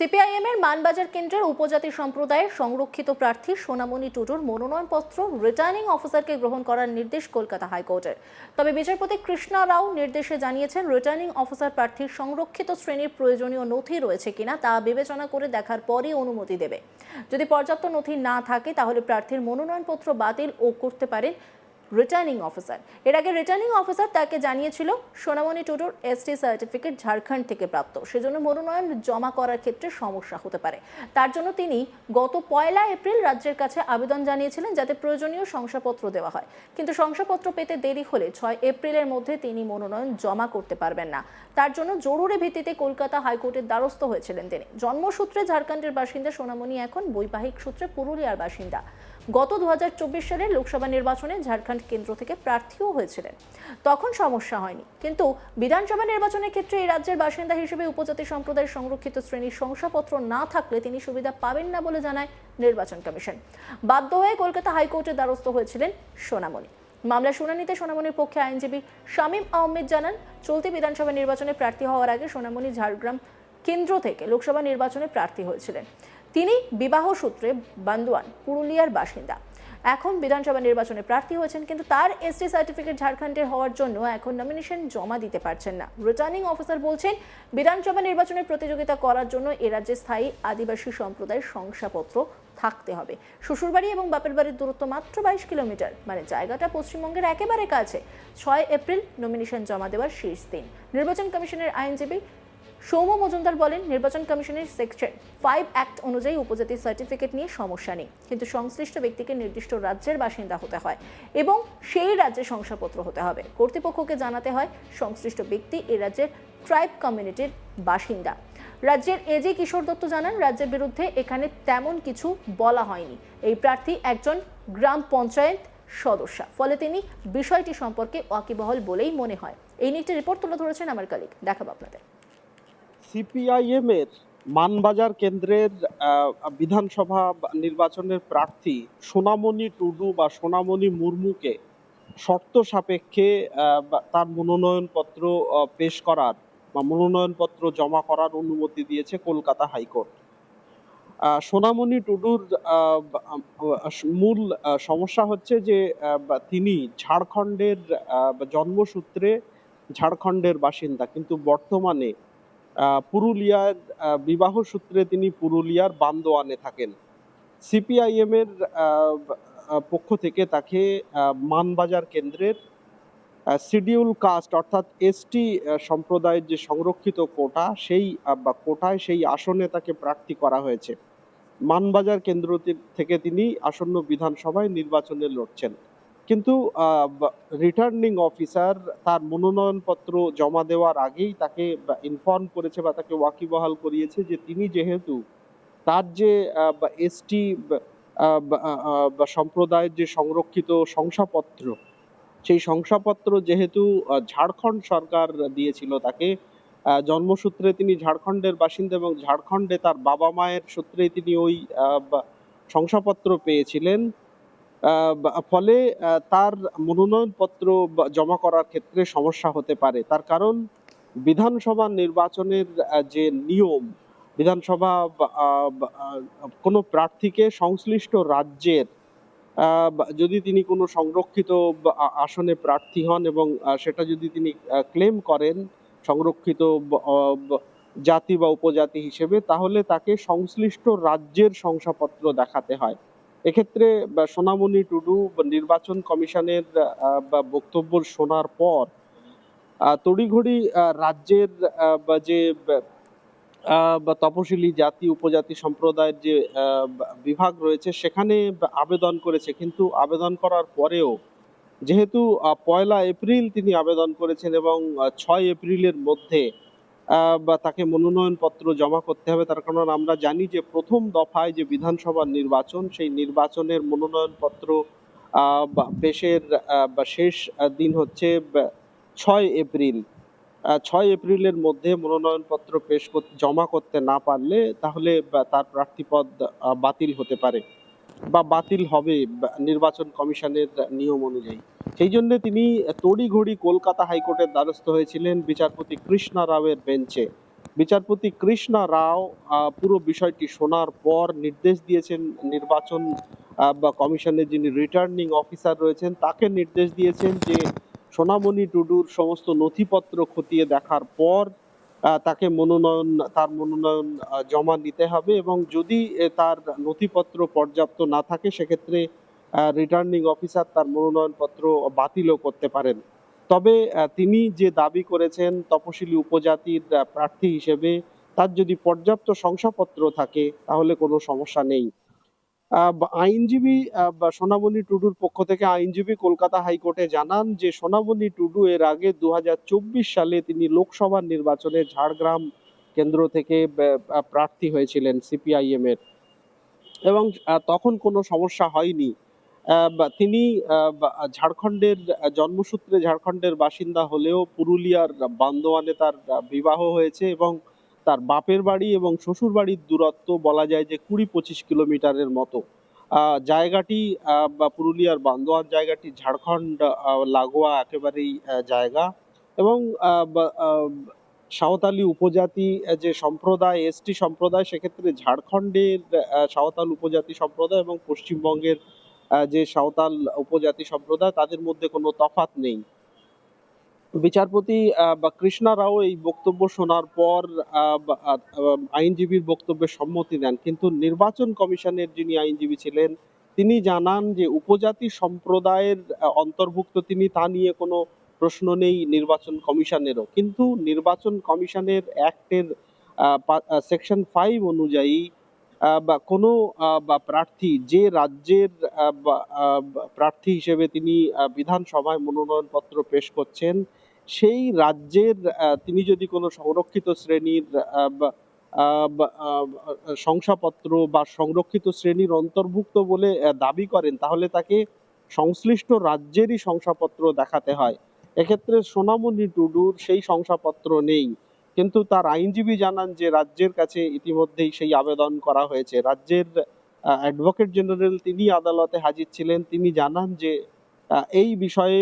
CPIM এর মানবাজার কেন্দ্রের উপজাতি সম্প্রদায়ের সংরক্ষিত প্রার্থী সোনামণি টুডুর মনোনয়নপত্র রিটার্নিং অফিসারকে গ্রহণ করার নির্দেশ কলকাতা হাইকোর্টের। তবে বিচারপতি কৃষ্ণা রাও নির্দেশে জানিয়েছেন, রিটার্নিং অফিসার প্রার্থীর সংরক্ষিত শ্রেণীর প্রয়োজনীয় নথি রয়েছে কিনা তা বিবেচনা করে দেখার পরই অনুমতি দেবে। যদি পর্যাপ্ত নথি না থাকে তাহলে প্রার্থীর মনোনয়নপত্র বাতিল ও করতে পারেন রিটার্নিং অফিসার। এর আগে রিটার্নিং অফিসার তাকে জানিয়েছিল সোনামণি টুডুর এসটি সার্টিফিকেট ঝাড়খণ্ড থেকে প্রাপ্ত, সেজন্য মনোনয়ন জমা করার ক্ষেত্রে সমস্যা হতে পারে। তার জন্য তিনি গত 1 এপ্রিল রাজ্যের কাছে আবেদন জানিয়েছিলেন যাতে প্রয়োজনীয় শংসাপত্র দেওয়া হয়, কিন্তু শংসাপত্র পেতে দেরি হলে 6 এপ্রিলের মধ্যে তিনি মনোনয়ন জমা করতে পারবেন না। তার জন্য জরুরি ভিত্তিতে কলকাতা হাইকোর্টের দ্বারস্থ হয়েছিলেন তিনি। জন্মসূত্রে ঝাড়খণ্ডের বাসিন্দা সোনামণি এখন বৈবাহিক সূত্রে পুরুলিয়ার বাসিন্দা। গত 2024 সালের লোকসভা নির্বাচনে ঝাড়খণ্ড কেন্দ্র থেকে প্রার্থীও হয়েছিলেন, তখন সমস্যা হয়নি। কিন্তু বিধানসভা নির্বাচনের ক্ষেত্রে এই রাজ্যের বাসিন্দা হিসেবে উপজাতি সম্প্রদায়ের সংরক্ষিত শ্রেণীর শংসাপত্র না থাকলে তিনি সুবিধা পাবেন না বলে জানায় নির্বাচন কমিশন। বাধ্য হয়ে কলকাতা হাইকোর্টের দ্বারস্থ হয়েছিলেন সোনামণি। মামলা শুনানিতে সোনামণির পক্ষে আইনজীবী শামীম আহমেদ জানান, চলতি বিধানসভা নির্বাচনে প্রার্থী হওয়ার আগে সোনামণি ঝাড়গ্রাম কেন্দ্র থেকে লোকসভা নির্বাচনে প্রার্থী হয়েছিলেন। তিনি বিবাহ সূত্রে বান্দোয়ান পুরুলিয়ার বাসিন্দা। এখন বিধানসভা নির্বাচনে প্রার্থী হয়েছেন, কিন্তু তার এসটি সার্টিফিকেট ঝাড়খণ্ডের হওয়ার জন্য এখন নমিনেশন জমা দিতে পারছেন না। রিটার্নিং অফিসার বলছেন, বিধানসভা নির্বাচনে প্রতিযোগিতা করার জন্য এ রাজ্যে স্থায়ী আদিবাসী সম্প্রদায়ের শংসাপত্র থাকতে হবে। শ্বশুরবাড়ি এবং বাপের বাড়ির দূরত্ব মাত্র 22 কিলোমিটার, মানে জায়গাটা পশ্চিমবঙ্গের একেবারে কাছে। 6 এপ্রিল নমিনেশন জমা দেওয়ার শেষ দিন। নির্বাচন কমিশনের আইনজীবী সৌম্য মজুমদার বলেন, নির্বাচন কমিশনের সেকশন 5 অ্যাক্ট অনুযায়ী উপজাতি সার্টিফিকেট নিয়ে সমস্যা নেই, কিন্তু সংশ্লিষ্ট ব্যক্তিকে নির্দিষ্ট রাজ্যের বাসিন্দা হতে হয় এবং সেই রাজ্যে শংসাপত্র হতে হবে। কর্তৃপক্ষকে জানাতে হয় সংশ্লিষ্ট ব্যক্তি এ রাজ্যের ট্রাইব কমিউনিটির বাসিন্দা। রাজ্যের এজি কিশোর দত্ত জানান, রাজ্যের বিরুদ্ধে এখানে তেমন কিছু বলা হয়নি। এই প্রার্থী একজন গ্রাম পঞ্চায়েত সদস্যা, ফলে তিনি বিষয়টি সম্পর্কে ওয়াকিবহাল বলেই মনে হয়। এই নিয়ে একটি রিপোর্ট তুলে ধরেছেন আমার কলিগ, দেখাবো আপনাদের। সিপিআইএম এর মানবাজার কেন্দ্রের বিধানসভা নির্বাচনের প্রার্থী সোনামণি টুডু বা সোনামণি মুর্মুকে শর্ত সাপেক্ষে তার মনোনয়নপত্র পেশ করার বা মনোনয়নপত্র জমা করার অনুমতি দিয়েছে কলকাতা হাইকোর্ট। সোনামণি টুডুর মূল সমস্যা হচ্ছে যে তিনি ঝাড়খণ্ডের জন্মসূত্রে ঝাড়খণ্ডের বাসিন্দা, কিন্তু বর্তমানে পুরুলিয়ার বিবাহ সূত্রে তিনি পুরুলিয়ার বান্দোয়ানে থাকেন। সিপিআইএম এর পক্ষ থেকে তাকে মানবাজার কেন্দ্রের শিডিউল কাস্ট অর্থাৎ এসটি সম্প্রদায়ের যে সংরক্ষিত কোটা, সেই কোটায় সেই আসনে তাকে প্রার্থী করা হয়েছে। মানবাজার কেন্দ্র থেকে তিনি আসন্ন বিধানসভায় নির্বাচনে লড়ছেন, কিন্তু রিটার্নিং অফিসার তার মনোনয়নপত্র জমা দেওয়ার আগেই তাকে ইনফর্ম করেছে বা তাকে ওয়াকিবহাল করিয়েছে যে তিনি যেহেতু তার যে এসটি সম্প্রদায়ের যে সংরক্ষিত শংসাপত্র, সেই শংসাপত্র যেহেতু ঝাড়খণ্ড সরকার দিয়েছিল তাকে, জন্মসূত্রে তিনি ঝাড়খণ্ডের বাসিন্দা এবং ঝাড়খণ্ডে তার বাবা মায়ের সূত্রে তিনি ওই শংসাপত্র পেয়েছিলেন, ফলে তার মনোনয়নপত্র জমা করার ক্ষেত্রে সমস্যা হতে পারে। তার কারণ বিধানসভা নির্বাচনের যে নিয়ম, বিধানসভা কোনো প্রার্থীকে সংশ্লিষ্ট রাজ্যের যদি তিনি কোনো সংরক্ষিত আসনে প্রার্থী হন এবং সেটা যদি তিনি ক্লেম করেন সংরক্ষিত জাতি বা উপজাতি হিসেবে, তাহলে তাকে সংশ্লিষ্ট রাজ্যের শংসাপত্র দেখাতে হয়। এক্ষেত্রে সোনামণি টুডু নির্বাচন কমিশনের বক্তব্য শোনার পর তড়িঘড়ি রাজ্যের যে তপশিলি জাতি উপজাতি সম্প্রদায়ের যে বিভাগ রয়েছে সেখানে আবেদন করেছে, কিন্তু আবেদন করার পরেও যেহেতু 1 এপ্রিল তিনি আবেদন করেছেন এবং 6 এপ্রিলের মধ্যে তাকে মনোনয়নপত্র জমা করতে হবে, তার কারণ আমরা জানি যে প্রথম দফায় যে বিধানসভা নির্বাচন, সেই নির্বাচনের মনোনয়নপত্র পেশের শেষ দিন হচ্ছে 6 এপ্রিল। 6 এপ্রিলের মধ্যে মনোনয়নপত্র জমা করতে না পারলে তাহলে তার প্রার্থীপদ বাতিল হতে পারে বা বাতিল হবে নির্বাচন কমিশনের নিয়ম অনুযায়ী। সেই জন্য তিনি তড়িঘড়ি কলকাতা হাইকোর্টের দ্বারস্থ হয়েছিলেন বিচারপতি কৃষ্ণা রাওয়ের বেঞ্চে। বিচারপতি কৃষ্ণা রাও পুরো বিষয়টি শোনার পর নির্দেশ দিয়েছেন নির্বাচন বা কমিশনের যিনি রিটার্নিং অফিসার রয়েছেন তাকে নির্দেশ দিয়েছেন যে সোনামণি টুডুর সমস্ত নথিপত্র খতিয়ে দেখার পর তাকে তার মনোনয়ন জমা নিতে হবে, এবং যদি তার নথিপত্র পর্যাপ্ত না থাকে সেক্ষেত্রে রিটার্নিং অফিসার তার মনোনয়নপত্র বাতিলও করতে পারেন। তবে তিনি যে দাবি করেছেন তপশিলি উপজাতির প্রার্থী হিসেবে তার যদি পর্যাপ্ত শংসাপত্র থাকে তাহলে কোনো সমস্যা নেই। আইনজীবী বা সোনামণি টুডুর পক্ষ থেকে আইনজীবী কলকাতা হাইকোর্টে জানান যে সোনামণি টুডু এর আগে 2024 সালে তিনি লোকসভা নির্বাচনে ঝাড়গ্রাম কেন্দ্র থেকে প্রার্থী হয়েছিলেন সিপিআইএম এর, এবং তখন কোনো সমস্যা হয়নি। তিনি ঝাড়খণ্ডের জন্মসূত্রে ঝাড়খণ্ডের বাসিন্দা হলেও পুরুলিয়ার বান্দোয়ানে তার বিবাহ হয়েছে, এবং তার বাপের বাড়ি এবং শ্বশুর বাড়ির দূরত্ব বলা যায় যে 20-25 কিলোমিটারের মতো। জায়গাটি বা পুরুলিয়ার বান্দোয়ান জায়গাটি ঝাড়খণ্ড লাগোয়া একেবারেই জায়গা, এবং সাঁওতালি উপজাতি যে সম্প্রদায় এসটি সম্প্রদায়, সেক্ষেত্রে ঝাড়খণ্ডের সাঁওতাল উপজাতি সম্প্রদায় এবং পশ্চিমবঙ্গের যে সাঁওতাল উপজাতি সম্প্রদায় তাদের মধ্যে কোনো তফাৎ নেই। বিচারপতি বা কৃষ্ণা রাও এই বক্তব্য শোনার পর আইনজীবীর বক্তব্যে সম্মতি দেন, কিন্তু নির্বাচন কমিশনের যিনি আইনজীবী ছিলেন তিনি জানান যে উপজাতি সম্প্রদায়ের অন্তর্ভুক্ত তিনি তা নিয়ে কোনো প্রশ্ন নেই নির্বাচন কমিশনেরও, কিন্তু নির্বাচন কমিশনের অ্যাক্টের সেকশন 5 অনুযায়ী বা কোনো বা প্রার্থী যে রাজ্যের প্রার্থী হিসেবে তিনি বিধানসভায় মনোনয়নপত্র পেশ করছেন সেই রাজ্যের তিনি যদি কোনো সংরক্ষিত শ্রেণীর শংসাপত্র বা সংরক্ষিত শ্রেণীর অন্তর্ভুক্ত বলে দাবি করেন তাহলে তাকে সংশ্লিষ্ট রাজ্যেরই শংসাপত্র দেখাতে হয়। এক্ষেত্রে সোনামণি টুডুর সেই শংসাপত্র নেই, কিন্তু তার আইনজীবী জানান যে রাজ্যের কাছে ইতিমধ্যেই সেই আবেদন করা হয়েছে। রাজ্যের অ্যাডভোকেট জেনারেল তিনি আদালতে হাজির ছিলেন, তিনি জানান যে এই বিষয়ে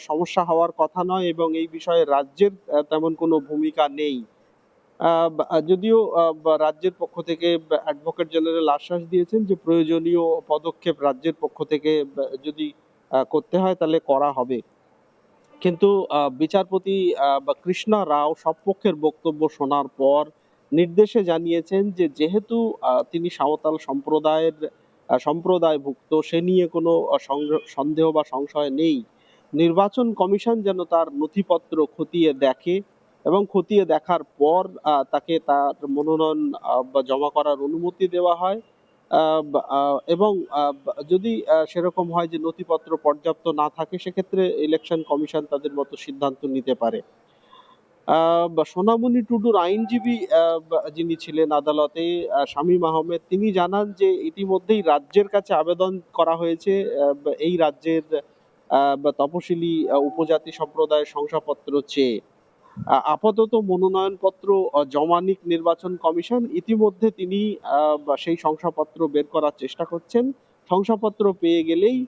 সমস্যা হওয়ার কথা নয় এবং এই বিষয়ে রাজ্যের তেমন কোনো ভূমিকা নেই। যদিও রাজ্যের পক্ষ থেকে অ্যাডভোকেট জেনারেল আশ্বাস দিয়েছেন যে প্রয়োজনীয় পদক্ষেপ রাজ্যের পক্ষ থেকে যদি করতে হয় তাহলে করা হবে, কিন্তু বিচারপতি বা কৃষ্ণা রাও সব পক্ষের বক্তব্য শোনার পর নির্দেশে জানিয়েছেন যে যেহেতু তিনি সাঁওতাল সম্প্রদায়ভুক্ত সে নিয়ে কোনো সন্দেহ বা সংশয় নেই, নির্বাচন কমিশন যেন তার নথিপত্র খতিয়ে দেখে এবং খতিয়ে দেখার পর তাকে তার মনোনয়ন জমা করার অনুমতি দেওয়া হয়, এবং যদি সেরকম হয় যে নথিপত্র পর্যাপ্ত না থাকে সেক্ষেত্রে ইলেকশন কমিশন তাদের মতো সিদ্ধান্ত নিতে পারে। সোনামণি টুডুর আইনজীবী যিনি ছিলেন আদালতে শামীম আহমেদ, তিনি জানান যে ইতিমধ্যেই রাজ্যের কাছে আবেদন করা হয়েছে এই রাজ্যের তপশিলি উপজাতি সম্প্রদায়ের শংসাপত্র চেয়ে। আপাতত মনোনয়নপত্র জমা নিক নির্বাচন কমিশন, ইতিমধ্যে তিনি সেই শংসাপত্র বের করার চেষ্টা করছেন। শংসাপত্র পেয়ে গেলেই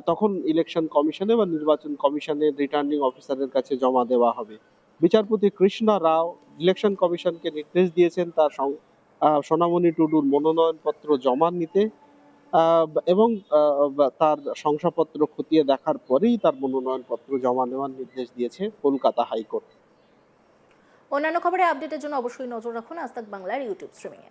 তখন ইলেকশন কমিশনে বা নির্বাচন কমিশনের রিটার্নিং অফিসারের কাছে জমা দেওয়া হবে। বিচারপতি কৃষ্ণা রাও ইলেকশন কমিশনকে নির্দেশ দিয়েছেন তার সোনামণি টুডুর মনোনয়নপত্র জমা নিতে এবং তার শংসাপত্র খতিয়ে দেখার পরেই তার মনোনয়নপত্র জমা নেওয়ার নির্দেশ দিয়েছে কলকাতা হাইকোর্ট। অন্যান্য খবরে আপডেটের জন্য অবশ্যই নজর রাখুন আজ তাক বাংলার ইউটিউব স্ট্রিমিংয়ে।